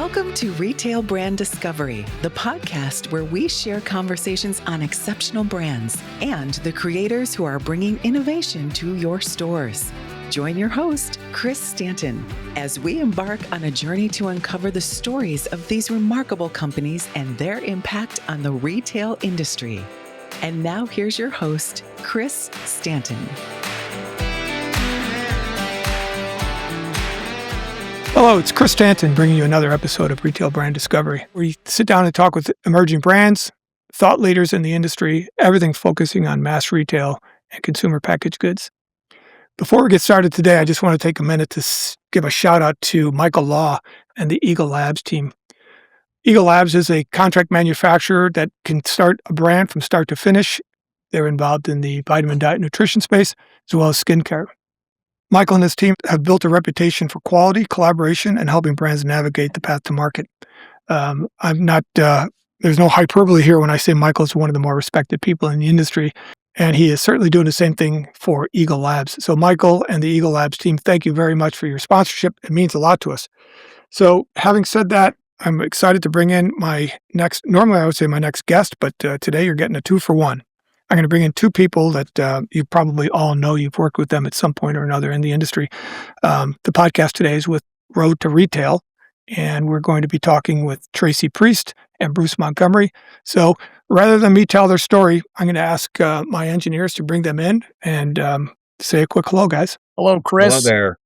Welcome to Retail Brand Discovery, the podcast where we share conversations on exceptional brands and the creators who are bringing innovation to your stores. Join your host, Chris Stanton, as we embark on a journey to uncover the stories of these remarkable companies and their impact on the retail industry. And now here's your host, Chris Stanton. Hello, it's Chris Stanton bringing you another episode of Retail Brand Discovery, where you sit down and talk with emerging brands, thought leaders in the industry, everything focusing on mass retail and consumer packaged goods. Before we get started today, I just want to take a minute to give a shout out to Michael Law and the Eagle Labs team. Eagle Labs is a contract manufacturer that can start a brand from start to finish. They're involved in the vitamin, diet, and nutrition space, as well as skincare. Michael and his team have built a reputation for quality, collaboration, and helping brands navigate the path to market. There's no hyperbole here when I say Michael is one of the more respected people in the industry, and he is certainly doing the same thing for Eagle Labs. So Michael and the Eagle Labs team, thank you very much for your sponsorship. It means a lot to us. So having said that, I'm excited to bring in normally I would say my next guest, but today you're getting a 2-for-1. I'm going to bring in two people that you probably all know. You've worked with them at some point or another in the industry. The podcast today is with Road to Retail, and we're going to be talking with Tracey Priest and Bruce Montgomery. So rather than me tell their story, I'm going to ask my engineers to bring them in and say a quick hello, guys. Hello, Chris. Hello there.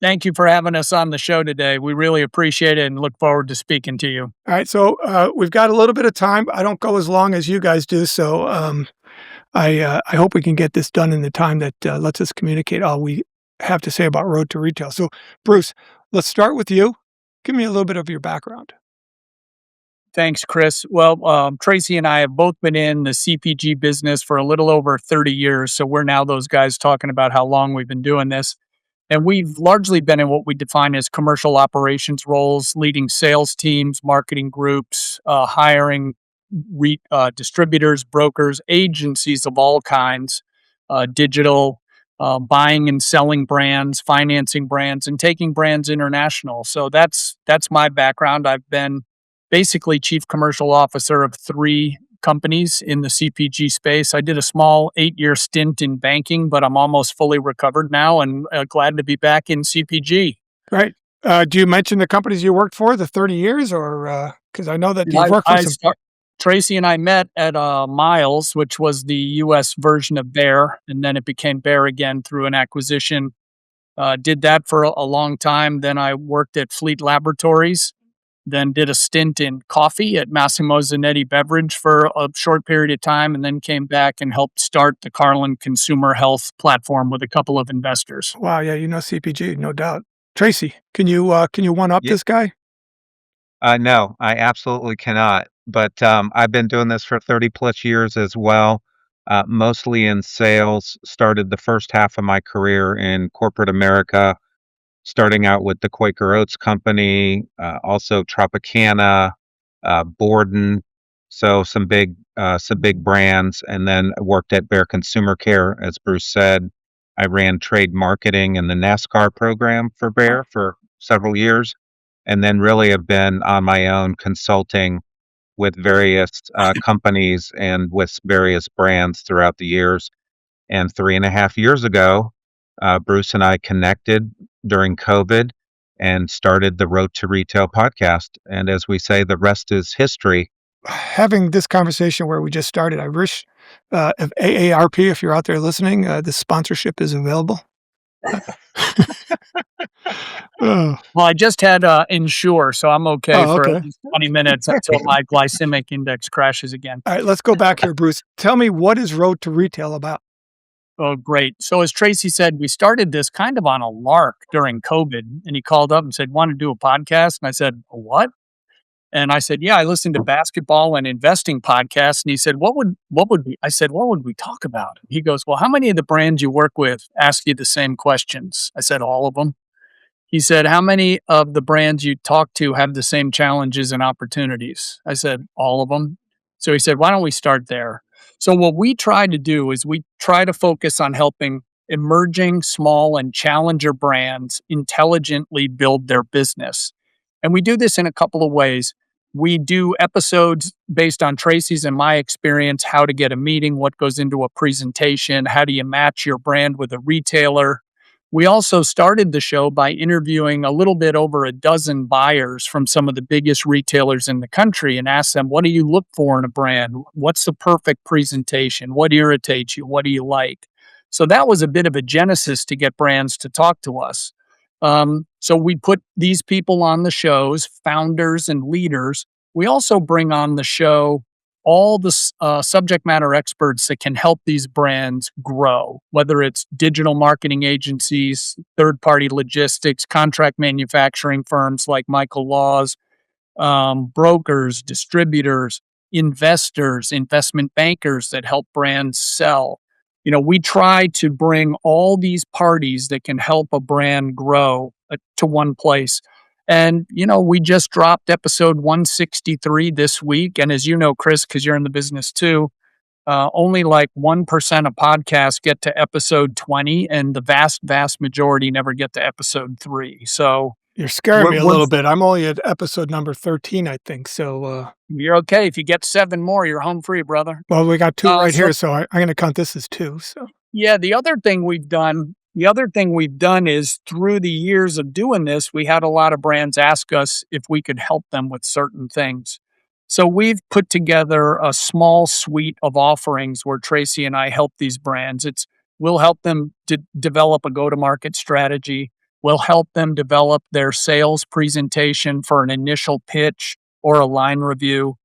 Thank you for having us on the show today. We really appreciate it and look forward to speaking to you. All right, so we've got a little bit of time. I don't go as long as you guys do, so I hope we can get this done in the time that lets us communicate all we have to say about Road to Retail. So, Bruce, let's start with you. Give me a little bit of your background. Thanks, Chris. Well, Tracey and I have both been in the CPG business for a little over 30 years, so we're now those guys talking about how long we've been doing this. And we've largely been in what we define as commercial operations roles, leading sales teams, marketing groups, hiring distributors, brokers, agencies of all kinds, digital, buying and selling brands, financing brands, and taking brands international. So that's my background. I've been basically chief commercial officer of 3 companies in the CPG space. I did a small 8-year stint in banking, but I'm almost fully recovered now and glad to be back in CPG. Right. Do you mention the companies you worked for, the 30 years, or because I know that you've worked for some... Tracey and I met at Miles, which was the U.S. version of Bayer, and then it became Bayer again through an acquisition. Did that for a long time. Then I worked at Fleet Laboratories, then did a stint in coffee at Massimo Zanetti Beverage for a short period of time, and then came back and helped start the Carlin Consumer Health platform with a couple of investors. Wow, yeah, you know CPG, no doubt. Tracey, can you one-up this guy? No, I absolutely cannot. But I've been doing this for 30 plus years as well, mostly in sales. Started the first half of my career in corporate America, starting out with the Quaker Oats Company, also Tropicana, Borden, so some big brands, and then I worked at Bayer Consumer Care, as Bruce said. I ran trade marketing and the NASCAR program for Bayer for several years, and then really have been on my own consulting with various companies and with various brands throughout the years. And 3.5 years ago, Bruce and I connected during COVID and started the Road to Retail podcast. And as we say, the rest is history. Having this conversation where we just started, I wish if AARP, if you're out there listening, this sponsorship is available. Well, I just had Ensure, so I'm okay for at least 20 minutes until my glycemic index crashes again. All right, let's go back here, Bruce. Tell me, what is Road to Retail about? Oh, great. So as Tracey said, we started this kind of on a lark during COVID, and he called up and said, want to do a podcast? And I said, what? And I said, yeah, I listened to basketball and investing podcasts. And he said, what would we, I said, what would we talk about? He goes, well, how many of the brands you work with ask you the same questions? I said, all of them. He said, how many of the brands you talk to have the same challenges and opportunities? I said, all of them. So he said, why don't we start there? So what we try to do is we try to focus on helping emerging small and challenger brands intelligently build their business. And we do this in a couple of ways. We do episodes based on Tracey's and my experience, how to get a meeting, what goes into a presentation, how do you match your brand with a retailer. We also started the show by interviewing a little bit over a dozen buyers from some of the biggest retailers in the country and asked them, what do you look for in a brand? What's the perfect presentation? What irritates you? What do you like? So that was a bit of a genesis to get brands to talk to us. So we put these people on the shows, founders and leaders. We also bring on the show all the subject matter experts that can help these brands grow, whether it's digital marketing agencies, third-party logistics, contract manufacturing firms like Michael Laws, brokers, distributors, investors, investment bankers that help brands sell. We try to bring all these parties that can help a brand grow to one place. And, we just dropped episode 163 this week. And as you know, Chris, because you're in the business too, only like 1% of podcasts get to episode 20, and the vast, vast majority never get to episode 3. So you're scaring me a little bit. I'm only at episode number 13, I think. So you're okay. If you get 7 more, you're home free, brother. Well, we got 2 right here, so I'm going to count this as 2. So yeah, the other thing we've done is through the years of doing this, we had a lot of brands ask us if we could help them with certain things. So we've put together a small suite of offerings where Tracey and I help these brands. We'll help them to develop a go-to-market strategy. We'll help them develop their sales presentation for an initial pitch or a line review.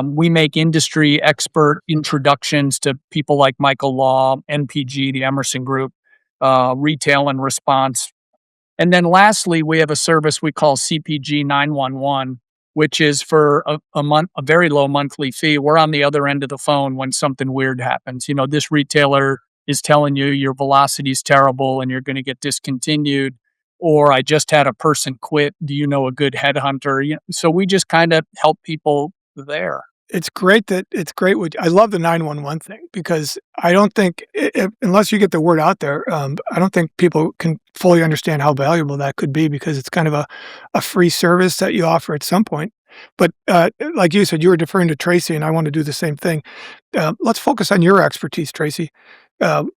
We make industry expert introductions to people like Michael Law, NPG, the Emerson Group, Retail and Response. And then lastly, we have a service we call CPG 911, which is for a very low monthly fee. We're on the other end of the phone when something weird happens. This retailer is telling you your velocity is terrible and you're going to get discontinued. Or I just had a person quit. Do you know a good headhunter? So we just kind of help people there. It's great. I love the 911 thing because I don't think, unless you get the word out there, I don't think people can fully understand how valuable that could be because it's kind of a free service that you offer at some point. But like you said, you were deferring to Tracey, and I want to do the same thing. Let's focus on your expertise, Tracey. How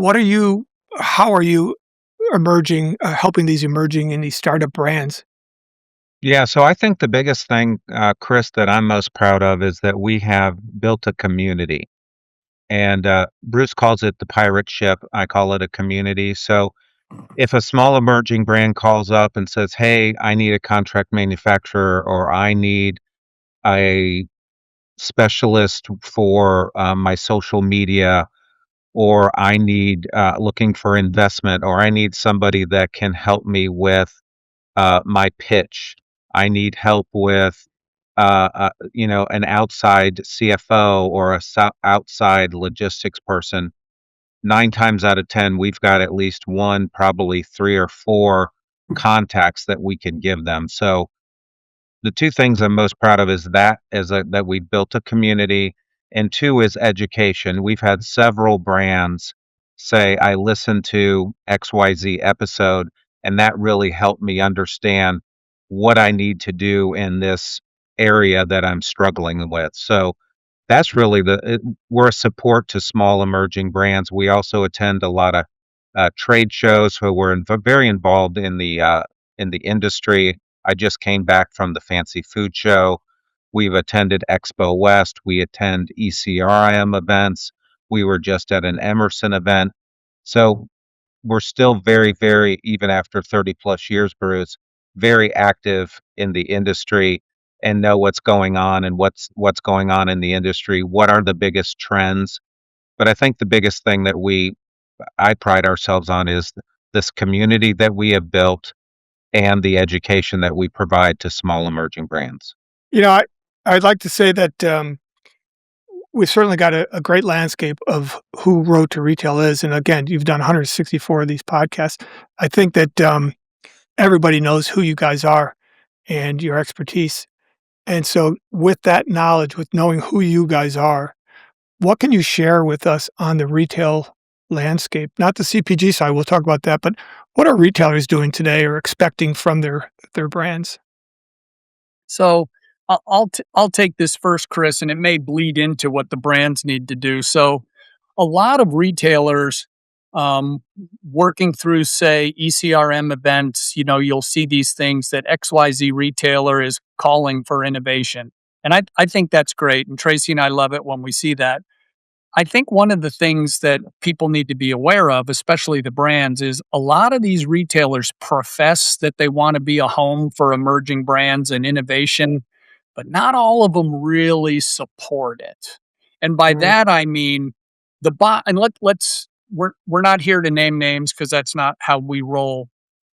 are you helping these emerging and these startup brands? Yeah, so I think the biggest thing, Chris, that I'm most proud of is that we have built a community. And Bruce calls it the pirate ship. I call it a community. So if a small emerging brand calls up and says, hey, I need a contract manufacturer, or I need a specialist for my social media, or I need looking for investment, or I need somebody that can help me with my pitch. I need help with, an outside CFO or outside logistics person. 9 times out of 10, we've got at least one, probably 3 or 4 contacts that we can give them. So the 2 things I'm most proud of is that we built a community, and 2 is education. We've had several brands say, I listened to XYZ episode, and that really helped me understand what I need to do in this area that I'm struggling with. So that's really we're a support to small emerging brands. We also attend a lot of trade shows, so we're very involved in the industry. I just came back from the Fancy Food Show. We've attended Expo West. We attend ECRIM events. We were just at an Emerson event. So we're still very, very, even after 30 plus years, Bruce, very active in the industry and know what's going on and what's going on in the industry. What are the biggest trends? But I think the biggest thing that I pride ourselves on is this community that we have built and the education that we provide to small emerging brands. I'd like to say that we've certainly got a great landscape of who Road to Retail is. And again, you've done 164 of these podcasts. I think that everybody knows who you guys are and your expertise. And so with that knowledge, with knowing who you guys are, what can you share with us on the retail landscape? Not the CPG side, we'll talk about that, but what are retailers doing today or expecting from their brands? So I'll take this first, Chris, and it may bleed into what the brands need to do. So a lot of retailers um, working through, say, ECRM events, you'll see these things that XYZ retailer is calling for innovation. And I think that's great. And Tracy and I love it when we see that. I think one of the things that people need to be aware of, especially the brands, is a lot of these retailers profess that they want to be a home for emerging brands and innovation, but not all of them really support it. And by Right. that I mean and we're not here to name names because that's not how we roll.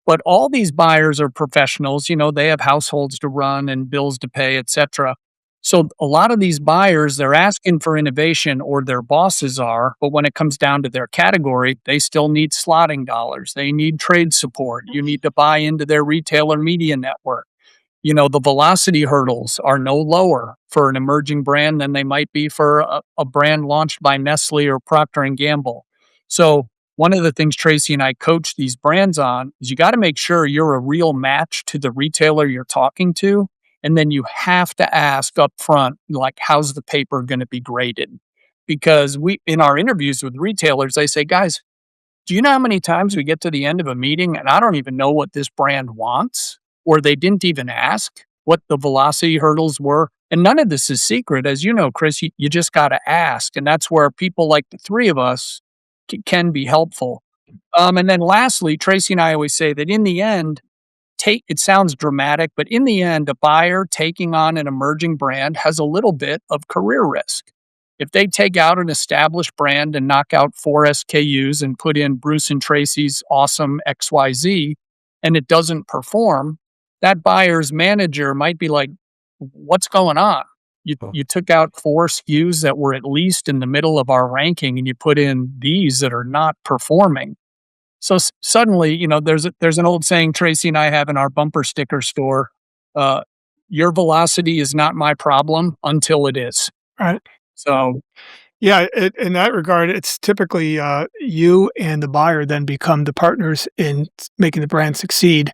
But all these buyers are professionals, they have households to run and bills to pay, etc. So a lot of these buyers, they're asking for innovation or their bosses are, but when it comes down to their category, they still need slotting dollars. They need trade support. You need to buy into their retailer media network. The velocity hurdles are no lower for an emerging brand than they might be for a brand launched by Nestle or Procter and Gamble. So one of the things Tracy and I coach these brands on is you got to make sure you're a real match to the retailer you're talking to. And then you have to ask up front, like, how's the paper going to be graded? Because in our interviews with retailers, they say, guys, do you know how many times we get to the end of a meeting and I don't even know what this brand wants? Or they didn't even ask what the velocity hurdles were. And none of this is secret. As you know, Chris, you just got to ask. And that's where people like the three of us can be helpful. And then lastly, Tracy and I always say that in the end, it sounds dramatic, but in the end, a buyer taking on an emerging brand has a little bit of career risk. If they take out an established brand and knock out 4 SKUs and put in Bruce and Tracy's awesome XYZ and it doesn't perform, that buyer's manager might be like, what's going on? You took out 4 SKUs that were at least in the middle of our ranking and you put in these that are not performing. So suddenly, there's an old saying Tracy and I have in our bumper sticker store. Your velocity is not my problem until it is. Right. So Yeah, in that regard, it's typically you and the buyer then become the partners in making the brand succeed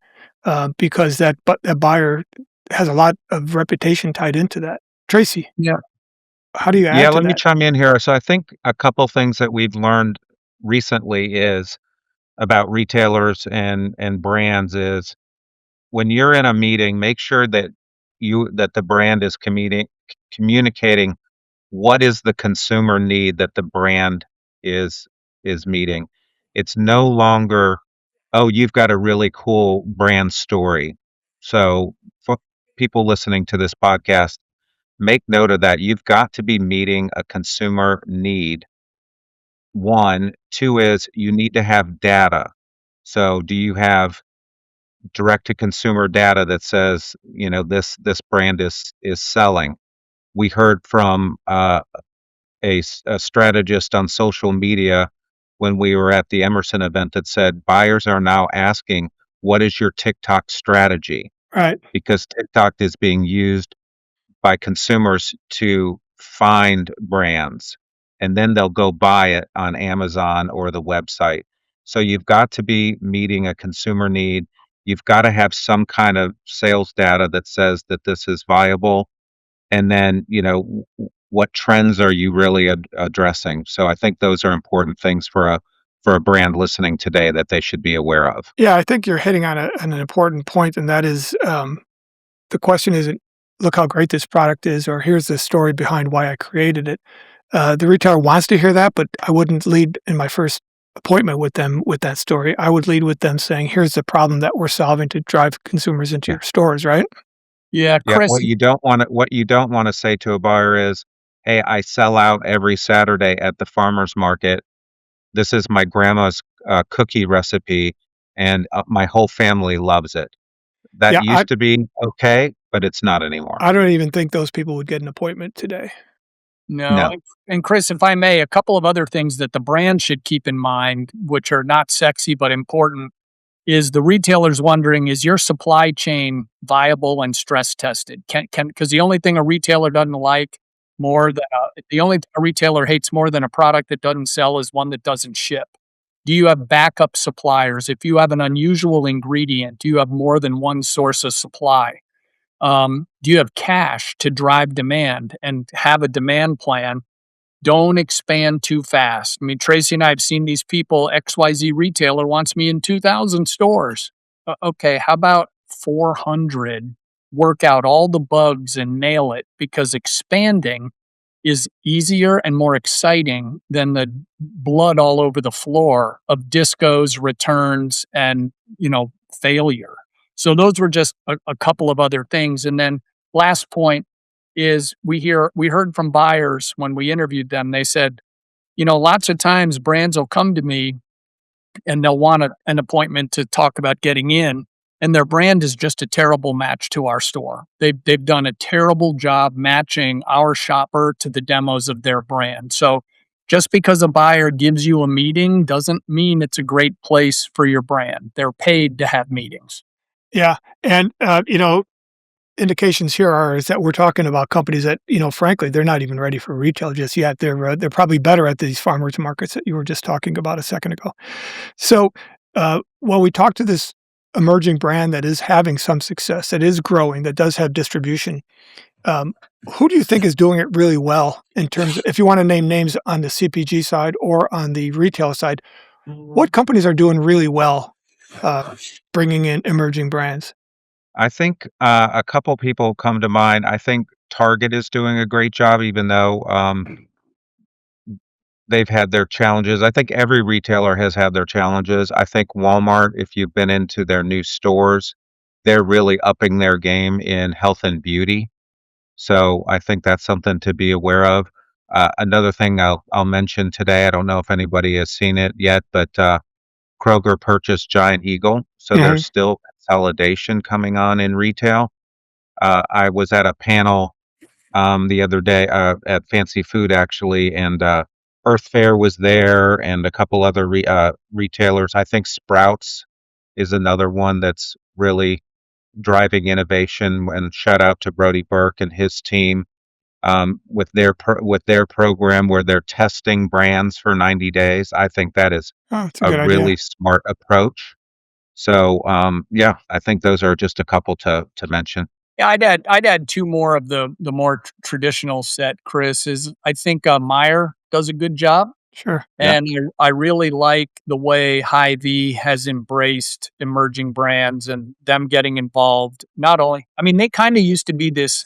because that buyer has a lot of reputation tied into that. Tracy, yeah, how do you Yeah, add to let me that? chime in here. So I think a couple things that we've learned recently is about retailers and brands is when you're in a meeting, make sure that the brand is communicating what is the consumer need that the brand is is meeting. It's no longer, oh, you've got a really cool brand story. So for people listening to this podcast, make note of that. You've got to be meeting a consumer need. One, two is you need to have data. So do you have direct to consumer data that says, this brand is selling? We heard from a strategist on social media when we were at the Emerson event that said buyers are now asking, what is your TikTok strategy? Right. Because TikTok is being used by consumers to find brands and then they'll go buy it on Amazon or the website. So you've got to be meeting a consumer need. You've got to have some kind of sales data that says that this is viable. And then, what trends are you really addressing? So I think those are important things for a brand listening today that they should be aware of. Yeah, I think you're hitting on an important point, and that is the question isn't, look how great this product is, or here's the story behind why I created it. The retailer wants to hear that, but I wouldn't lead in my first appointment with them with that story. I would lead with them saying, here's the problem that we're solving to drive consumers into Yeah. your stores, right? yeah, Yeah, Chris. what you don't want to say to a buyer is, "Hey, I sell out every Saturday at the farmers market. This is my grandma's cookie recipe, and my whole family loves it." That Yeah, used to be okay, but it's not anymore. I don't even think those people would get an appointment today. No, No. and Chris, if I may, a couple of other things that the brand should keep in mind, which are not sexy but important, is the retailer's wondering, is your supply chain viable and stress tested? Because the only thing a retailer doesn't like more than the only thing a retailer hates more than a product that doesn't sell is one that doesn't ship. Do you have backup suppliers? If you have an unusual ingredient, do you have more than one source of supply? Do you have cash to drive demand and have a demand plan? Don't expand too fast. I mean, Tracy and I have seen these people. XYZ retailer wants me in 2,000 stores. Okay, how about 400? Work out all the bugs and nail it, because expanding is easier and more exciting than the blood all over the floor of discos, returns, and failure. So those were just a couple of other things. And then last point is we heard from buyers when we interviewed them. They said, lots of times brands will come to me and they'll want an appointment to talk about getting in, and their brand is just a terrible match to our store. They've done a terrible job matching our shopper to the demos of their brand. So just because a buyer gives you a meeting doesn't mean it's a great place for your brand. They're paid to have meetings. Yeah. And, indications here is that we're talking about companies that, frankly, they're not even ready for retail just yet. They're probably better at these farmers markets that you were just talking about a second ago. So, when we talk to this emerging brand that is having some success, that is growing, that does have distribution, who do you think is doing it really well in terms of, if you want to name names on the CPG side or on the retail side, what companies are doing really well, bringing in emerging brands? I think a couple people come to mind. I think Target is doing a great job, even though they've had their challenges. I think every retailer has had their challenges. I think Walmart, if you've been into their new stores, they're really upping their game in health and beauty. So I think that's something to be aware of. Another thing I'll mention today, I don't know if anybody has seen it yet, but Kroger purchased Giant Eagle, so there's Mhm. still consolidation coming on in retail. I was at a panel the other day at Fancy Food actually, and Earth Fare was there, and a couple other retailers. I think Sprouts is another one that's really driving innovation. And shout out to Brody Burke and his team with their program where they're testing brands for 90 days. I think that is Oh, it's a a good idea. really smart approach. So yeah, I think those are just a couple to mention. Yeah, I'd add two more of the more traditional set. Chris, is I think Meyer does a good job. Sure. Yeah. And I really like the way Hy-Vee has embraced emerging brands and them getting involved. Not only, I mean, they kind of used to be this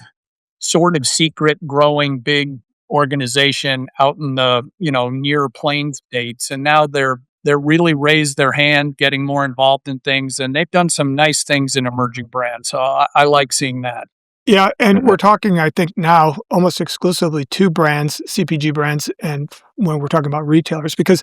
sort of secret, growing big organization out in the near plain states, and now they're really raised their hand, getting more involved in things, and they've done some nice things in emerging brands. So I like seeing that. Yeah, and Mhm. we're talking, I think now almost exclusively two brands, CPG brands, and when we're talking about retailers, because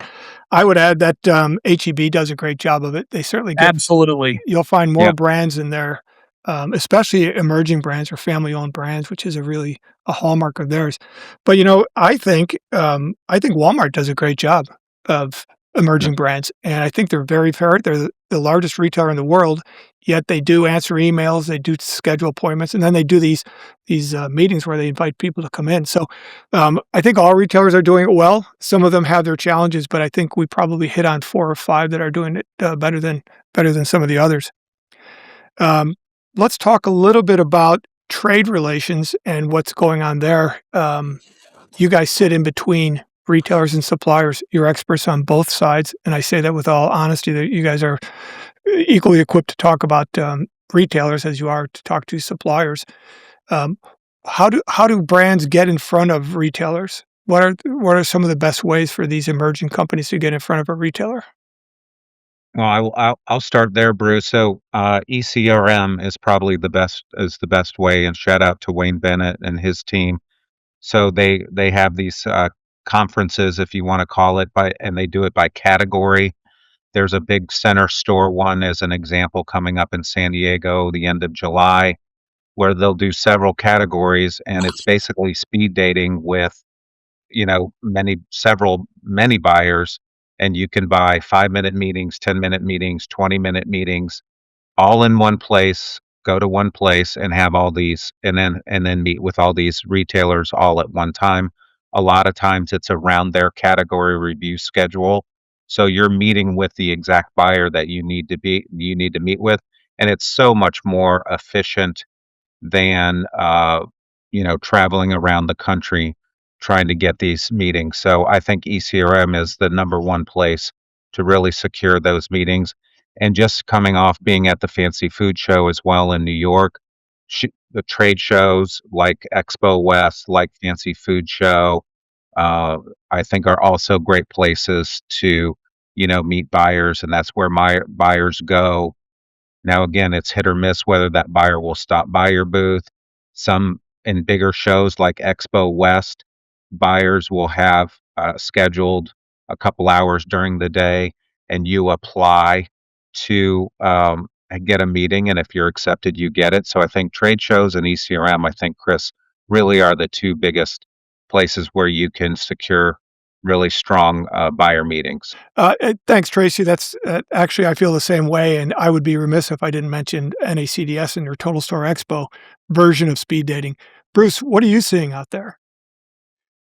I would add that HEB does a great job of it. They certainly get Absolutely. you'll find more Yeah. brands in there, especially emerging brands or family-owned brands, which is a hallmark of theirs. But I think Walmart does a great job of Yeah. emerging brands, and I think they're very fair. They're the largest retailer in the world, yet they do answer emails, they do schedule appointments, and then they do these meetings where they invite people to come in. So I think all retailers are doing it well. Some of them have their challenges, but I think we probably hit on 4 or 5 that are doing it better than some of the others. Um, let's talk a little bit about trade relations and what's going on there. You guys sit in between retailers and suppliers. You're experts on both sides, and I say that with all honesty that you guys are equally equipped to talk about retailers as you are to talk to suppliers. Um, how do brands get in front of retailers? What are some of the best ways for these emerging companies to get in front of a retailer? Well, I'll start there, Bruce. So ECRM is probably the best way, and shout out to Wayne Bennett and his team. So they have these conferences, if you want to call it, and they do it by category. There's a big center store one as an example coming up in San Diego the end of July, where they'll do several categories, and it's basically speed dating with many buyers, and you can buy 5-minute meetings, 10-minute meetings, 20-minute meetings all in one place. Go to one place and have all these, and then meet with all these retailers all at one time. A lot of times it's around their category review schedule, so you're meeting with the exact buyer that you need to meet with, and it's so much more efficient than traveling around the country trying to get these meetings. So I think ECRM is the number one place to really secure those meetings. And just coming off being at the Fancy Food Show as well in New York, the trade shows like Expo West, like Fancy Food Show, uh, I think are also great places to, meet buyers, and that's where my buyers go. Now, again, it's hit or miss whether that buyer will stop by your booth. Some in bigger shows like Expo West, buyers will have scheduled a couple hours during the day, and you apply to get a meeting. And if you're accepted, you get it. So I think trade shows and ECRM, I think, Chris, really are the two biggest places where you can secure really strong buyer meetings. Thanks, Tracy. That's actually, I feel the same way. And I would be remiss if I didn't mention NACDS and your Total Store Expo version of speed dating. Bruce, what are you seeing out there?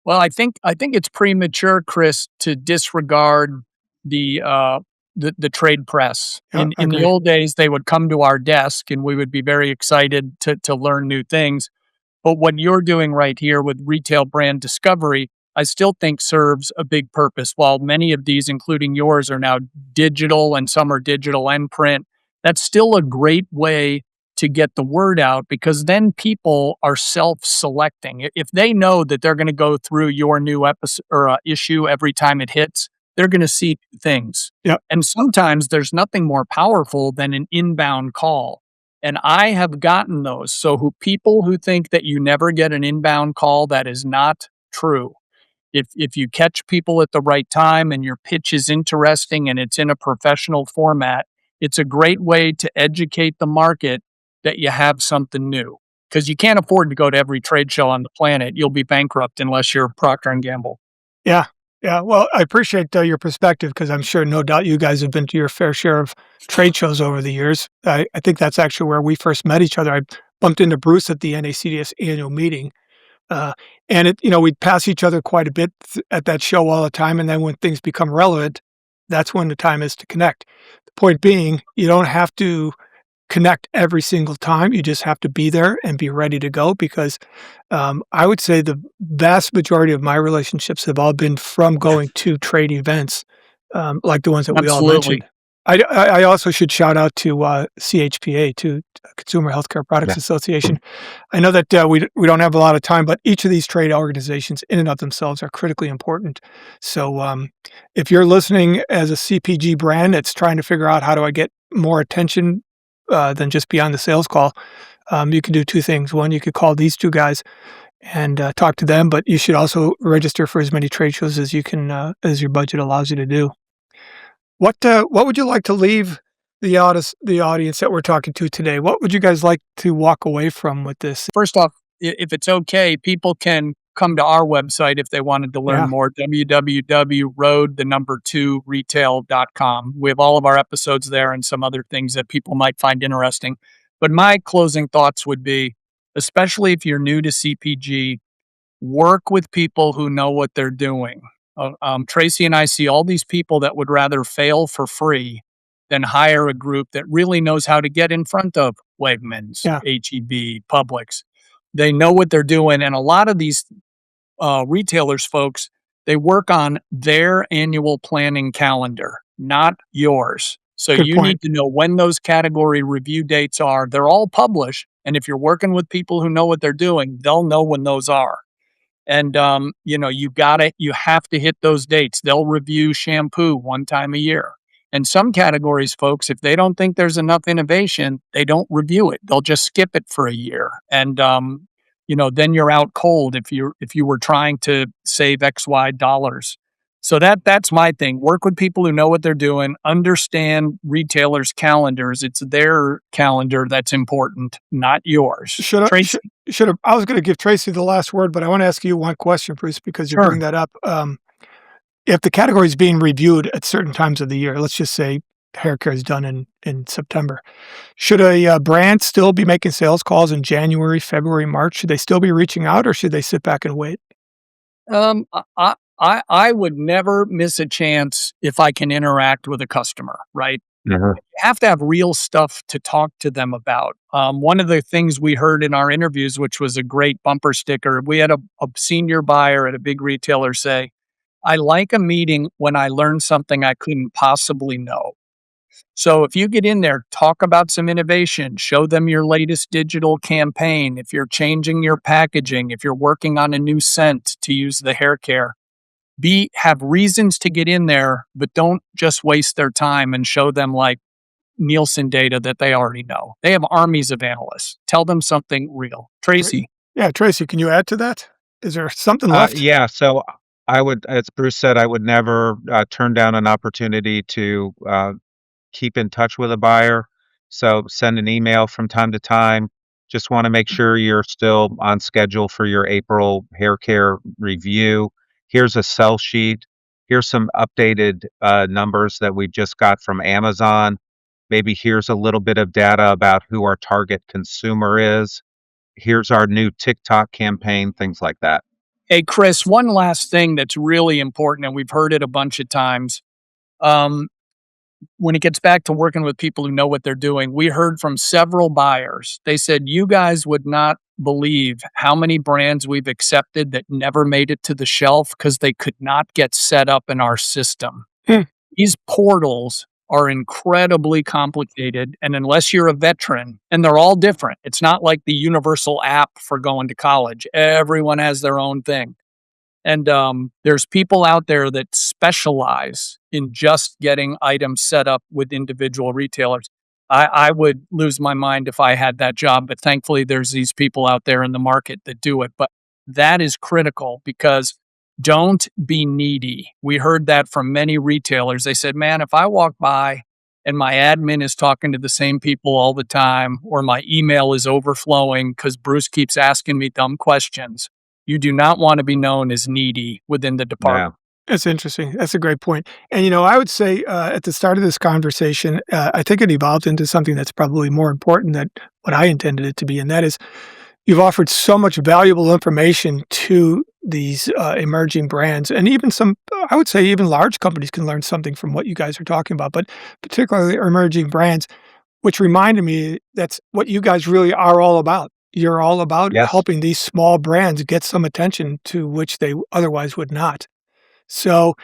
Well, I think it's premature, Chris, to disregard the the trade press. Yeah, In the agree. old days, they would come to our desk, and we would be very excited to learn new things. But what you're doing right here with retail brand discovery, I still think serves a big purpose. While many of these, including yours, are now digital and some are digital and print, that's still a great way to get the word out, because then people are self-selecting. If they know that they're going to go through your new episode or issue every time it hits, they're going to see things. Yep. And sometimes there's nothing more powerful than an inbound call. And I have gotten those. So people who think that you never get an inbound call, that is not true. If you catch people at the right time and your pitch is interesting and it's in a professional format, it's a great way to educate the market that you have something new. Because you can't afford to go to every trade show on the planet. You'll be bankrupt unless you're Procter and Gamble. Yeah. Yeah. Well, I appreciate your perspective, because I'm sure, no doubt, you guys have been to your fair share of trade shows over the years. I think that's actually where we first met each other. I bumped into Bruce at the NACDS annual meeting. And we'd pass each other quite a bit at that show all the time. And then when things become relevant, that's when the time is to connect. The point being, you don't have to connect every single time. You just have to be there and be ready to go, because I would say the vast majority of my relationships have all been from going to trade events, like the ones that we all Absolutely. mentioned. I also should shout out to CHPA, to Consumer Healthcare Products Yeah. Association. I know that we don't have a lot of time, but each of these trade organizations in and of themselves are critically important. So if you're listening as a CPG brand that's trying to figure out how do I get more attention than just be on the sales call, you can do two things. One, you could call these two guys and talk to them, but you should also register for as many trade shows as you can, as your budget allows you to do. What would you like to leave the audience that we're talking to today? What would you guys like to walk away from with this? First off, if it's okay, people can come to our website if they wanted to learn Yeah. more, www.road2retail.com. We have all of our episodes there and some other things that people might find interesting. But my closing thoughts would be, especially if you're new to CPG, work with people who know what they're doing. Tracey and I see all these people that would rather fail for free than hire a group that really knows how to get in front of Wegmans, Yeah. HEB, Publix. They know what they're doing. And a lot of these retailers, folks, they work on their annual planning calendar, not yours. So Good you point. need to know when those category review dates are. They're all published. And if you're working with people who know what they're doing, they'll know when those are. And you have to hit those dates. They'll review shampoo one time a year. And some categories, folks, if they don't think there's enough innovation, they don't review it. They'll just skip it for a year. And then you're out cold if you were trying to save XY dollars. So that's my thing. Work with people who know what they're doing, understand retailers' calendars. It's their calendar that's important, not yours. Tracy? I was going to give Tracy the last word, but I want to ask you one question, Bruce, because you Sure. bring that up. If the category is being reviewed at certain times of the year, let's just say hair care is done in September, should a brand still be making sales calls in January, February, March? Should they still be reaching out, or should they sit back and wait? I would never miss a chance if I can interact with a customer, right? Mhm. You have to have real stuff to talk to them about. One of the things we heard in our interviews, which was a great bumper sticker, we had a senior buyer at a big retailer say, I like a meeting when I learn something I couldn't possibly know. So if you get in there, talk about some innovation, show them your latest digital campaign. If you're changing your packaging, if you're working on a new scent to use the hair care, have reasons to get in there, but don't just waste their time and show them like Nielsen data that they already know. They have armies of analysts. Tell them something real. Great. Tracy. Yeah, Tracy, can you add to that? Is there something left? Yeah, so I would, as Bruce said, I would never turn down an opportunity to keep in touch with a buyer. So send an email from time to time. Just want to make sure you're still on schedule for your April hair care review. Here's a sell sheet. Here's some updated numbers that we just got from Amazon. Maybe here's a little bit of data about who our target consumer is. Here's our new TikTok campaign, things like that. Hey, Chris, one last thing that's really important, and we've heard it a bunch of times. Um, when it gets back to working with people who know what they're doing, we heard from several buyers. They said, you guys would not believe how many brands we've accepted that never made it to the shelf because they could not get set up in our system. Hmm. These portals are incredibly complicated. And unless you're a veteran, and they're all different, it's not like the universal app for going to college. Everyone has their own thing. And there's people out there that specialize in just getting items set up with individual retailers. I would lose my mind if I had that job, but thankfully there's these people out there in the market that do it. But that is critical because don't be needy. We heard that from many retailers. They said, man, if I walk by and my admin is talking to the same people all the time, or my email is overflowing because Bruce keeps asking me dumb questions, you do not want to be known as needy within the Yeah. department. That's interesting. That's a great point. And, I would say at the start of this conversation, I think it evolved into something that's probably more important than what I intended it to be. And that is you've offered so much valuable information to these emerging brands. And even I would say even large companies can learn something from what you guys are talking about, but particularly emerging brands, which reminded me that's what you guys really are all about. You're all about Yes. helping these small brands get some attention to which they otherwise would not. So,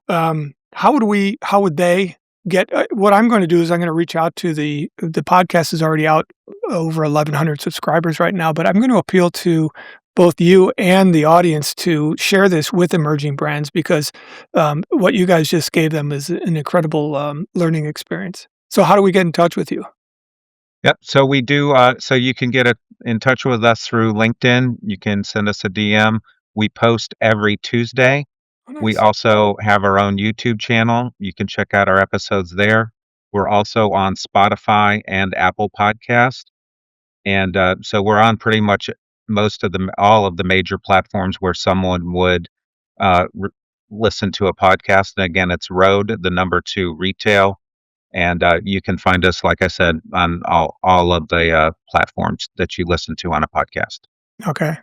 how would they get, what I'm going to do is I'm going to reach out to the podcast is already out over 1,100 subscribers right now, but I'm going to appeal to both you and the audience to share this with emerging brands because what you guys just gave them is an incredible learning experience. So how do we get in touch with you? Yep. So we do. So you can get in touch with us through LinkedIn. You can send us a DM. We post every Tuesday. Oh, We nice. also have our own YouTube channel. You can check out our episodes there. We're also on Spotify and Apple Podcast. And so we're on pretty much all of the major platforms where someone would listen to a podcast. And again, it's Road, the number 2 retail. And you can find us, like I said, on all of the platforms that you listen to on a podcast. Okay.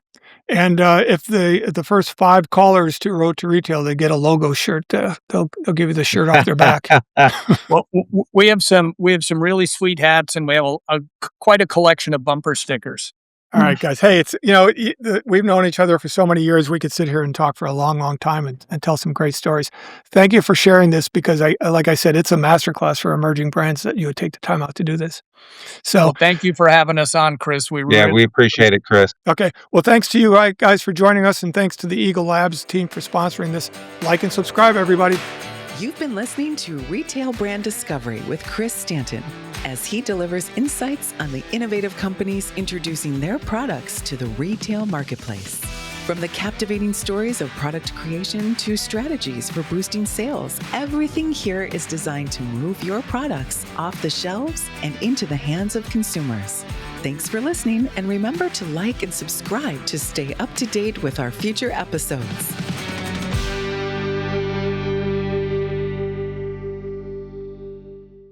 And if the first 5 callers to Road to Retail, they get a logo shirt, they'll give you the shirt off their back. Well, we have some really sweet hats, and we have quite a collection of bumper stickers. All right, guys. Hey, it's we've known each other for so many years. We could sit here and talk for a long, long time and tell some great stories. Thank you for sharing this because like I said, it's a masterclass for emerging brands that you would take the time out to do this. So Well, thank you for having us on, Chris. We We appreciate it, Chris. okay. Well, thanks to you guys for joining us, and thanks to the Eagle Labs team for sponsoring this. Like and subscribe, everybody. You've been listening to Retail Brand Discovery with Chris Stanton as he delivers insights on the innovative companies introducing their products to the retail marketplace. From the captivating stories of product creation to strategies for boosting sales, everything here is designed to move your products off the shelves and into the hands of consumers. Thanks for listening, and remember to like and subscribe to stay up to date with our future episodes.